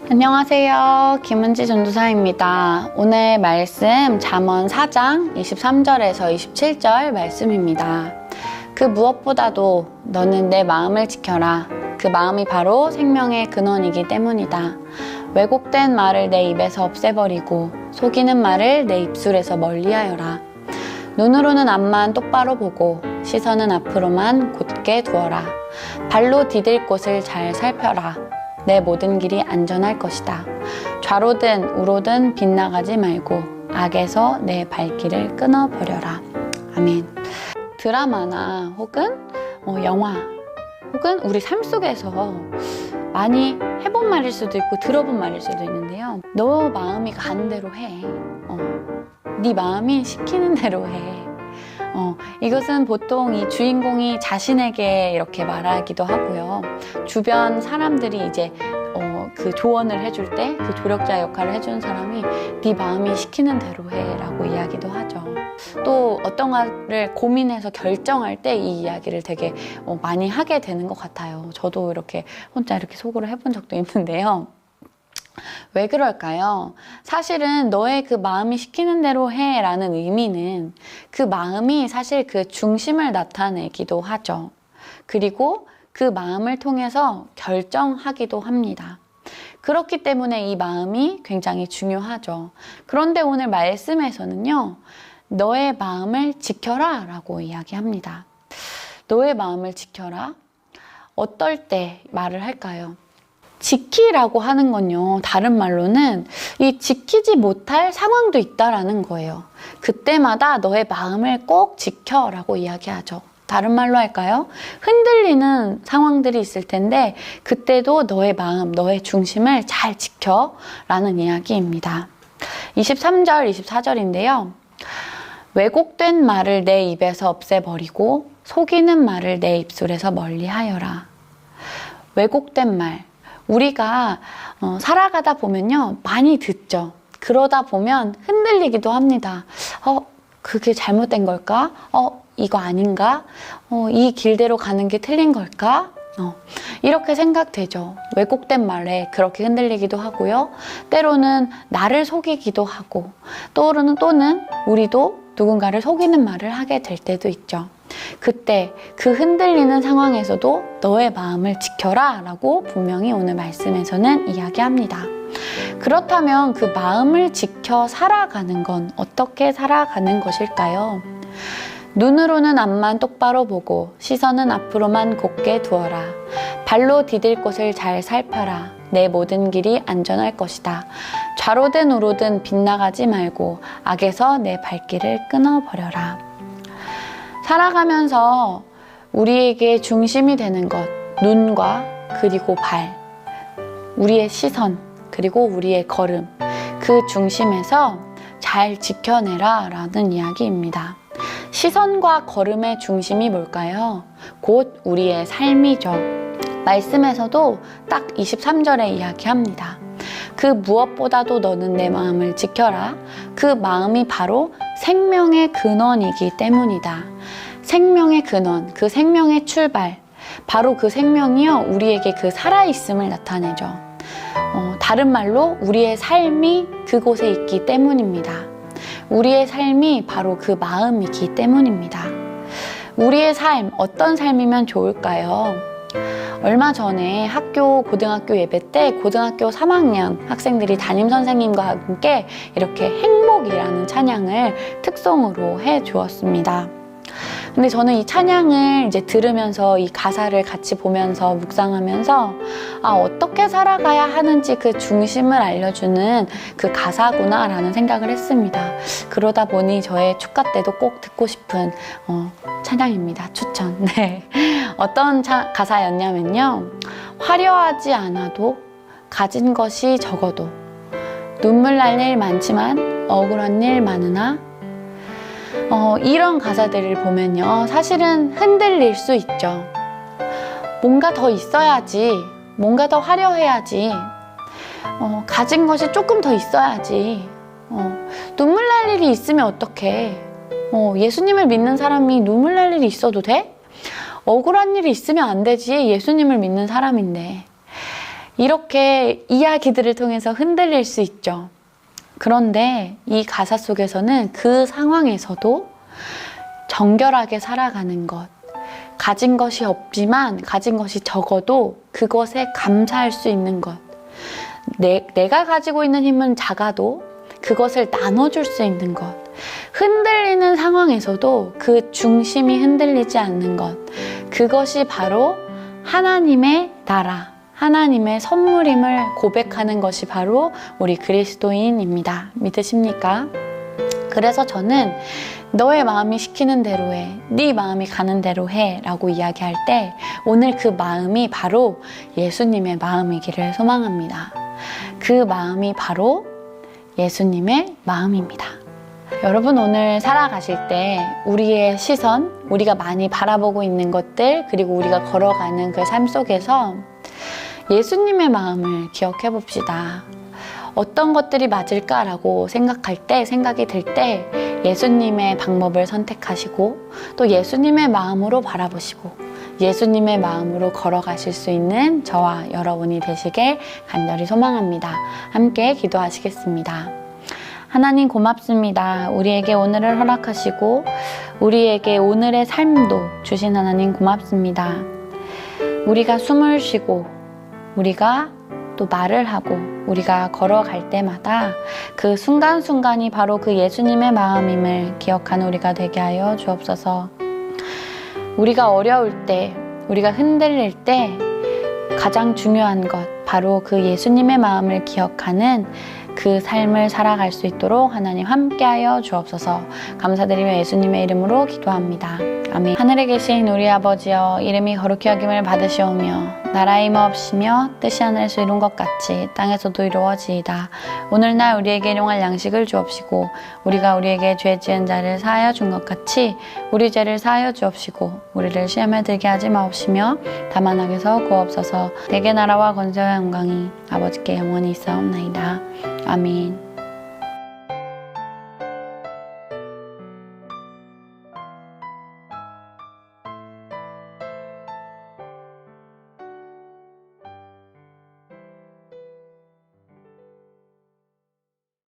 안녕하세요. 김은지 전도사입니다. 오늘 말씀 잠언 4장 23절에서 27절 말씀입니다. 그 무엇보다도 너는 내 마음을 지켜라. 그 마음이 바로 생명의 근원이기 때문이다. 왜곡된 말을 내 입에서 없애버리고 속이는 말을 내 입술에서 멀리하여라. 눈으로는 앞만 똑바로 보고 시선은 앞으로만 곧게 두어라. 발로 디딜 곳을 잘 살펴라. 내 모든 길이 안전할 것이다. 좌로든 우로든 빗나가지 말고 악에서 내 발길을 끊어버려라. 아멘. 드라마나 혹은 영화 혹은 우리 삶 속에서 많이 해본 말일 수도 있고 들어본 말일 수도 있는데요. 너 마음이 가는 대로 해. 네 마음이 시키는 대로 해. 이것은 보통 이 주인공이 자신에게 이렇게 말하기도 하고요. 주변 사람들이 이제 그 조언을 해줄 때 그 조력자 역할을 해주는 사람이 네 마음이 시키는 대로 해 라고 이야기도 하죠. 또 어떤 거를 고민해서 결정할 때 이 이야기를 되게 많이 하게 되는 것 같아요. 저도 이렇게 혼자 이렇게 속으로 해본 적도 있는데요. 왜 그럴까요? 사실은 너의 그 마음이 시키는 대로 해 라는 의미는 그 마음이 사실 그 중심을 나타내기도 하죠. 그리고 그 마음을 통해서 결정하기도 합니다. 그렇기 때문에 이 마음이 굉장히 중요하죠. 그런데 오늘 말씀에서는요, 너의 마음을 지켜라 라고 이야기합니다. 너의 마음을 지켜라? 어떨 때 말을 할까요? 지키라고 하는 건요, 다른 말로는 이 지키지 못할 상황도 있다라는 거예요. 그때마다 너의 마음을 꼭 지켜라고 이야기하죠. 다른 말로 할까요? 흔들리는 상황들이 있을 텐데 그때도 너의 마음, 너의 중심을 잘 지켜라는 이야기입니다. 23절, 24절인데요. 왜곡된 말을 내 입에서 없애버리고 속이는 말을 내 입술에서 멀리하여라. 왜곡된 말. 우리가 살아가다 보면요, 많이 듣죠. 그러다 보면 흔들리기도 합니다. 그게 잘못된 걸까? 이거 아닌가? 이 길대로 가는 게 틀린 걸까? 이렇게 생각되죠. 왜곡된 말에 그렇게 흔들리기도 하고요. 때로는 나를 속이기도 하고, 또는 우리도 누군가를 속이는 말을 하게 될 때도 있죠. 그때 그 흔들리는 상황에서도 너의 마음을 지켜라 라고 분명히 오늘 말씀에서는 이야기합니다. 그렇다면 그 마음을 지켜 살아가는 건 어떻게 살아가는 것일까요? 눈으로는 앞만 똑바로 보고 시선은 앞으로만 곧게 두어라. 발로 디딜 곳을 잘 살펴라. 내 모든 길이 안전할 것이다. 좌로든 우로든 빗나가지 말고 악에서 내 발길을 끊어버려라. 살아가면서 우리에게 중심이 되는 것, 눈과 그리고 발, 우리의 시선, 그리고 우리의 걸음, 그 중심에서 잘 지켜내라 라는 이야기입니다. 시선과 걸음의 중심이 뭘까요? 곧 우리의 삶이죠. 말씀에서도 딱 23절에 이야기합니다. 그 무엇보다도 너는 내 마음을 지켜라. 그 마음이 바로 생명의 근원이기 때문이다. 생명의 근원, 그 생명의 출발, 바로 그 생명이요, 우리에게 그 살아있음을 나타내죠. 다른 말로 우리의 삶이 그곳에 있기 때문입니다. 우리의 삶이 바로 그 마음이기 때문입니다. 우리의 삶, 어떤 삶이면 좋을까요? 얼마 전에 고등학교 예배 때 고등학교 3학년 학생들이 담임선생님과 함께 이렇게 행복이라는 찬양을 특송으로 해 주었습니다. 근데 저는 이 찬양을 이제 들으면서 이 가사를 같이 보면서 묵상하면서 어떻게 살아가야 하는지 그 중심을 알려주는 그 가사구나 라는 생각을 했습니다. 그러다 보니 저의 축가 때도 꼭 듣고 싶은 찬양입니다. 추천. 네. 어떤 가사였냐면요. 화려하지 않아도 가진 것이 적어도 눈물 날 일 많지만 억울한 일 많으나 이런 가사들을 보면요, 사실은 흔들릴 수 있죠. 뭔가 더 있어야지, 뭔가 더 화려해야지, 가진 것이 조금 더 있어야지, 눈물 날 일이 있으면 어떡해. 예수님을 믿는 사람이 눈물 날 일이 있어도 돼? 억울한 일이 있으면 안 되지. 예수님을 믿는 사람인데. 이렇게 이야기들을 통해서 흔들릴 수 있죠. 그런데 이 가사 속에서는 그 상황에서도 정결하게 살아가는 것, 가진 것이 없지만 가진 것이 적어도 그것에 감사할 수 있는 것, 내가 가지고 있는 힘은 작아도 그것을 나눠줄 수 있는 것, 흔들리는 상황에서도 그 중심이 흔들리지 않는 것, 그것이 바로 하나님의 나라, 하나님의 선물임을 고백하는 것이 바로 우리 그리스도인입니다. 믿으십니까? 그래서 저는 너의 마음이 시키는 대로 해, 네 마음이 가는 대로 해 라고 이야기할 때 오늘 그 마음이 바로 예수님의 마음이기를 소망합니다. 그 마음이 바로 예수님의 마음입니다. 여러분, 오늘 살아가실 때 우리의 시선, 우리가 많이 바라보고 있는 것들, 그리고 우리가 걸어가는 그 삶 속에서 예수님의 마음을 기억해 봅시다. 어떤 것들이 맞을까라고 생각이 들 때 예수님의 방법을 선택하시고 또 예수님의 마음으로 바라보시고 예수님의 마음으로 걸어가실 수 있는 저와 여러분이 되시길 간절히 소망합니다. 함께 기도하시겠습니다. 하나님 고맙습니다. 우리에게 오늘을 허락하시고 우리에게 오늘의 삶도 주신 하나님 고맙습니다. 우리가 숨을 쉬고 우리가 또 말을 하고 우리가 걸어갈 때마다 그 순간순간이 바로 그 예수님의 마음임을 기억하는 우리가 되게 하여 주옵소서. 우리가 어려울 때, 우리가 흔들릴 때 가장 중요한 것, 바로 그 예수님의 마음을 기억하는 그 삶을 살아갈 수 있도록 하나님 함께하여 주옵소서. 감사드리며 예수님의 이름으로 기도합니다. 아멘. 하늘에 계신 우리 아버지여, 이름이 거룩히 여김을 받으시오며 나라의 임하옵시며 뜻이 하늘에서 이룬 것 같이 땅에서도 이루어지이다. 오늘날 우리에게 일용할 양식을 주옵시고 우리가 우리에게 죄 지은 자를 사하여 준 것 같이 우리 죄를 사하여 주옵시고 우리를 시험에 들게 하지 마옵시며 다만 악에서 구하옵소서. 대개 나라와 권세와 영광이 아버지께 영원히 있사옵나이다. 아멘.